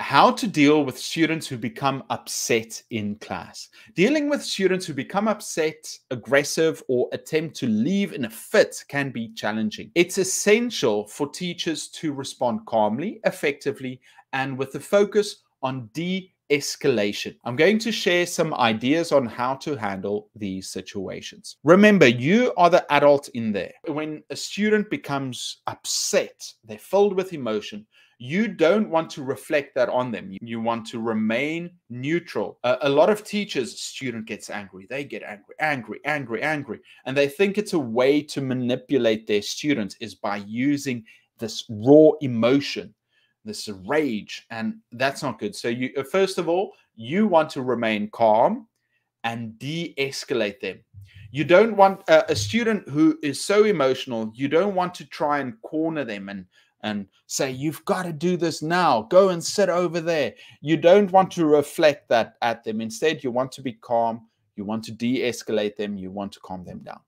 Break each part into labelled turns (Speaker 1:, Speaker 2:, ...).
Speaker 1: How to deal with students who become upset in class. Dealing with students who become upset, aggressive, or attempt to leave in a fit can be challenging. It's essential for teachers to respond calmly, effectively, and with a focus on de-escalation. I'm going to share some ideas on how to handle these situations. Remember, you are the adult in there. When a student becomes upset, they're filled with emotion, you don't want to reflect that on them. You want to remain neutral. A lot of teachers, student gets angry. They get angry. And they think it's a way to manipulate their students is by using this raw emotion, this rage, and that's not good. So you, first of all, you want to remain calm and de-escalate them. You don't want a student who is so emotional, you don't want to try and corner them and say, you've got to do this now, go and sit over there. You don't want to reflect that at them. Instead, you want to be calm, you want to de-escalate them, you want to calm them down.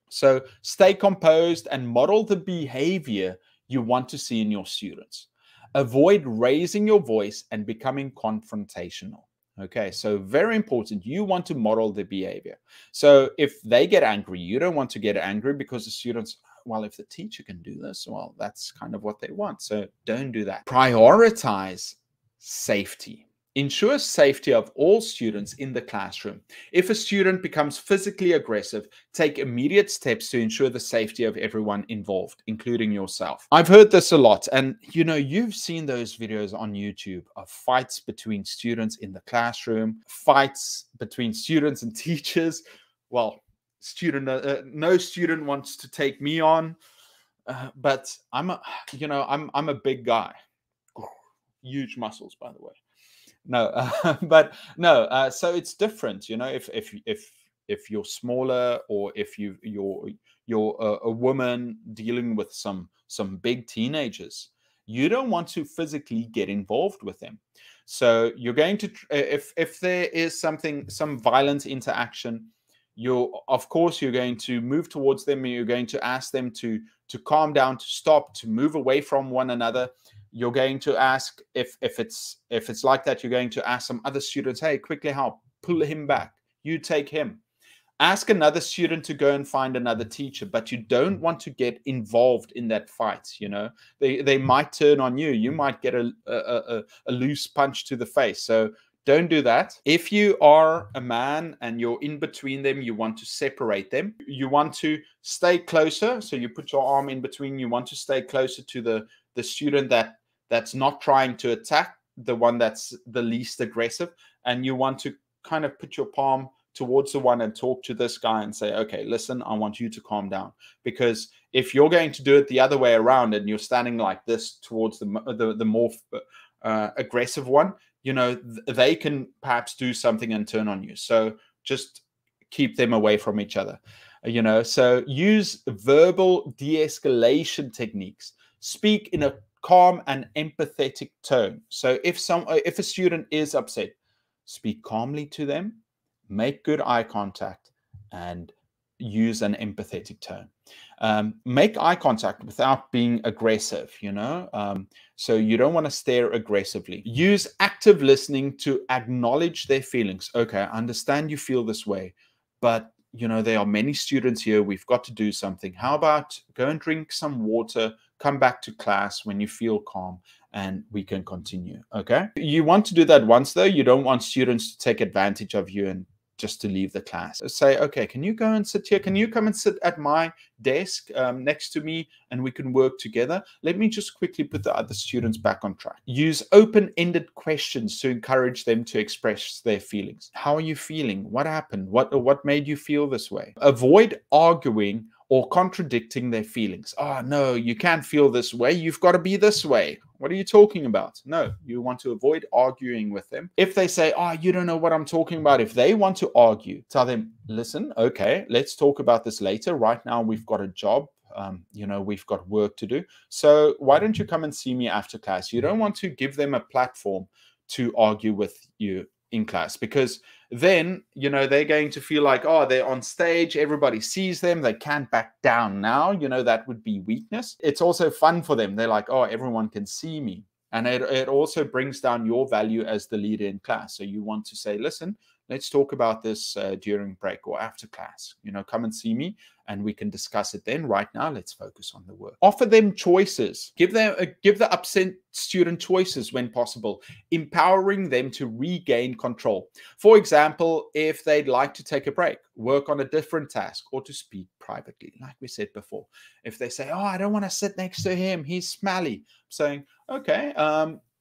Speaker 1: So stay composed and model the behavior you want to see in your students. Avoid raising your voice and becoming confrontational. Okay, so very important. You want to model the behavior. So if they get angry, you don't want to get angry because the students, well, if the teacher can do this, well, that's kind of what they want. So don't do that. Prioritize safety. Ensure safety of all students in the classroom. If a student becomes physically aggressive, take immediate steps to ensure the safety of everyone involved, including yourself. I've heard this a lot, and you know, you've seen those videos on YouTube of fights between students in the classroom, fights between students and teachers. Well, no student wants to take me on, but I'm a big guy, huge muscles, by the way. No, but no. So it's different, you know. If you're smaller, or if you're a woman dealing with some big teenagers, you don't want to physically get involved with them. So you're going to, if there is some violent interaction, of course you're going to move towards them. And you're going to ask them to calm down, to stop, to move away from one another. You're going to ask, if it's like that, you're going to ask some other students, hey, quickly help, pull him back, you take him. Ask another student to go and find another teacher, but you don't want to get involved in that fight. You know, they might turn on you. You might get a loose punch to the face. So don't do that. If you are a man and you're in between them, you want to separate them. You want to stay closer. So you put your arm in between. You want to stay closer to the student that's not trying to attack, the one that's the least aggressive. And you want to kind of put your palm towards the one and talk to this guy and say, okay, listen, I want you to calm down. Because if you're going to do it the other way around and you're standing like this towards the more aggressive one, you know, they can perhaps do something and turn on you. So just keep them away from each other, you know. So use verbal de-escalation techniques. Speak in a calm and empathetic tone. So if a student is upset, speak calmly to them, make good eye contact, and use an empathetic tone. Make eye contact without being aggressive, you know. So you don't want to stare aggressively. Use active listening to acknowledge their feelings. Okay, I understand you feel this way, but you know, there are many students here. We've got to do something. How about go and drink some water, come back to class when you feel calm, and we can continue. Okay. You want to do that once, though. You don't want students to take advantage of you and just to leave the class. Say, okay, can you go and sit here? Can you come and sit at my desk next to me and we can work together? Let me just quickly put the other students back on track. Use open-ended questions to encourage them to express their feelings. How are you feeling? What happened? What made you feel this way? Avoid arguing or contradicting their feelings. Oh, no, you can't feel this way. You've got to be this way. What are you talking about? No, you want to avoid arguing with them. If they say, oh, you don't know what I'm talking about, if they want to argue, tell them, listen, okay, let's talk about this later. Right now, we've got a job. You know, we've got work to do. So why don't you come and see me after class? You don't want to give them a platform to argue with you in class, because then, you know, they're going to feel like, oh, they're on stage, everybody sees them, they can't back down now. You know, that would be weakness. It's also fun for them. They're like, oh, everyone can see me. And it also brings down your value as the leader in class. So you want to say, listen, let's talk about this during break or after class. Come and see me and we can discuss it then. Right now, let's focus on the work. Offer them choices. Give the upset student choices when possible, empowering them to regain control. For example, if they'd like to take a break, work on a different task, or to speak privately, like we said before. If they say, oh, I don't want to sit next to him, he's smelly. I'm saying, okay,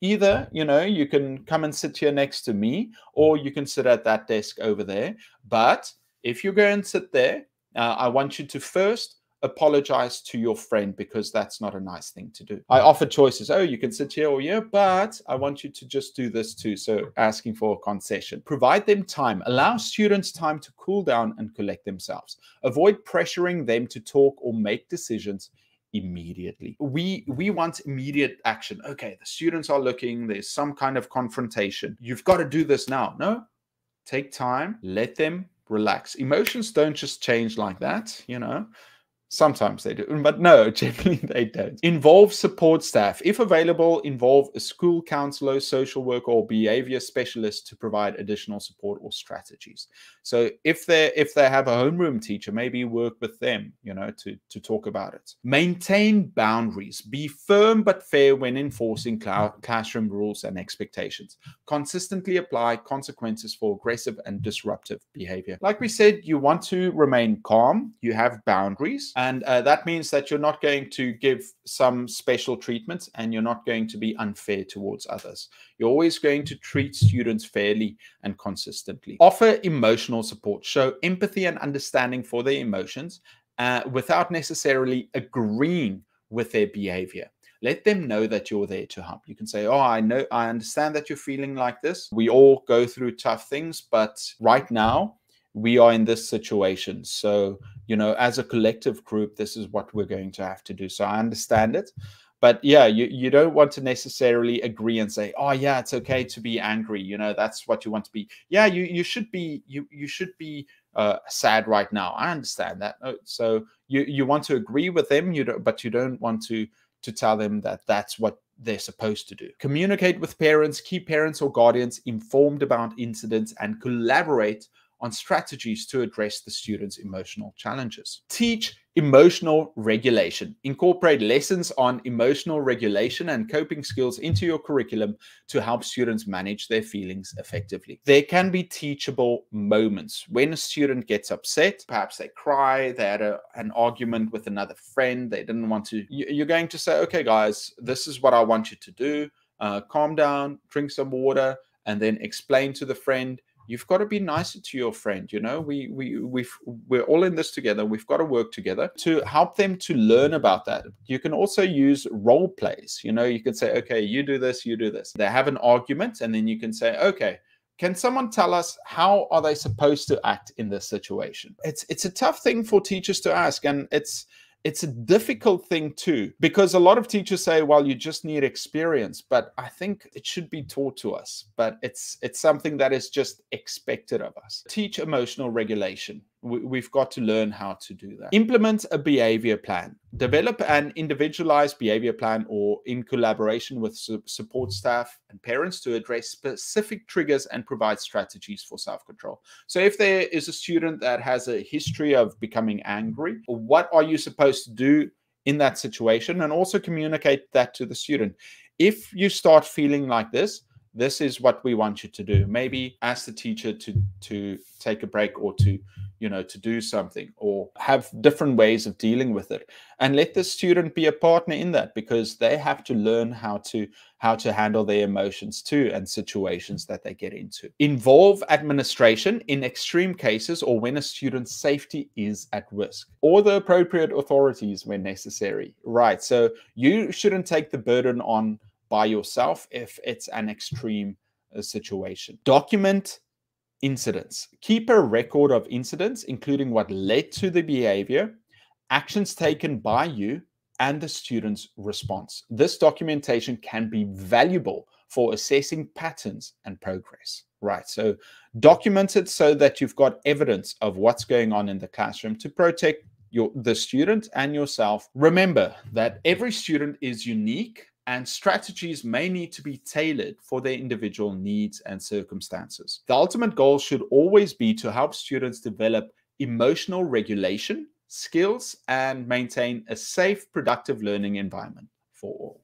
Speaker 1: either, you can come and sit here next to me, or you can sit at that desk over there. But if you go and sit there, I want you to first apologize to your friend, because that's not a nice thing to do. I offer choices. Oh, you can sit here or here, but I want you to just do this too. So asking for a concession. Provide them time. Allow students time to cool down and collect themselves. Avoid pressuring them to talk or make decisions immediately. We want immediate action. Okay, the students are looking, there's some kind of confrontation. You've got to do this now. No, take time, let them relax. Emotions don't just change like that, Sometimes they do, but no, generally they don't. Involve support staff. If available, involve a school counselor, social worker, or behavior specialist to provide additional support or strategies. So if they have a homeroom teacher, maybe work with them, to talk about it. Maintain boundaries. Be firm but fair when enforcing classroom rules and expectations. Consistently apply consequences for aggressive and disruptive behavior. Like we said, you want to remain calm. You have boundaries. And that means that you're not going to give some special treatment, and you're not going to be unfair towards others. You're always going to treat students fairly and consistently. Offer emotional support. Show empathy and understanding for their emotions without necessarily agreeing with their behavior. Let them know that you're there to help. You can say, oh, I understand that you're feeling like this. We all go through tough things, but right now, we are in this situation. So, as a collective group, this is what we're going to have to do. So I understand it. But yeah, you don't want to necessarily agree and say, oh yeah, it's okay to be angry. That's what you want to be. Yeah, you should be sad right now. I understand that. So you want to agree with them, but you don't want to tell them that that's what they're supposed to do. Communicate with parents, keep parents or guardians informed about incidents, and collaborate on strategies to address the students' emotional challenges. Teach emotional regulation. Incorporate lessons on emotional regulation and coping skills into your curriculum to help students manage their feelings effectively. There can be teachable moments when a student gets upset. Perhaps they cry, they had an argument with another friend, they didn't want to. You're going to say, okay, guys, this is what I want you to do. Calm down, drink some water, and then explain to the friend, you've got to be nicer to your friend. We're all in this together. We've got to work together to help them to learn about that. You can also use role plays. You can say, okay, you do this, you do this. They have an argument, and then you can say, okay, can someone tell us how are they supposed to act in this situation? It's a tough thing for teachers to ask, and it's a difficult thing too, because a lot of teachers say, well, you just need experience, but I think it should be taught to us, but it's something that is just expected of us. Teach emotional regulation. We've got to learn how to do that. Implement a behavior plan. Develop an individualized behavior plan, or in collaboration with support staff and parents, to address specific triggers and provide strategies for self-control. So if there is a student that has a history of becoming angry, what are you supposed to do in that situation? And also communicate that to the student. If you start feeling like this is what we want you to do. Maybe ask the teacher to take a break, or to do something, or have different ways of dealing with it, and let the student be a partner in that, because they have to learn how to handle their emotions too, and situations that they get into. Involve administration in extreme cases, or when a student's safety is at risk, or the appropriate authorities when necessary. Right. So you shouldn't take the burden on by yourself if it's an extreme situation. Document incidents. Keep a record of incidents, including what led to the behavior, actions taken by you, and the student's response. This documentation can be valuable for assessing patterns and progress. Right. So document it so that you've got evidence of what's going on in the classroom to protect the student and yourself. Remember that every student is unique and strategies may need to be tailored for their individual needs and circumstances. The ultimate goal should always be to help students develop emotional regulation skills and maintain a safe, productive learning environment for all.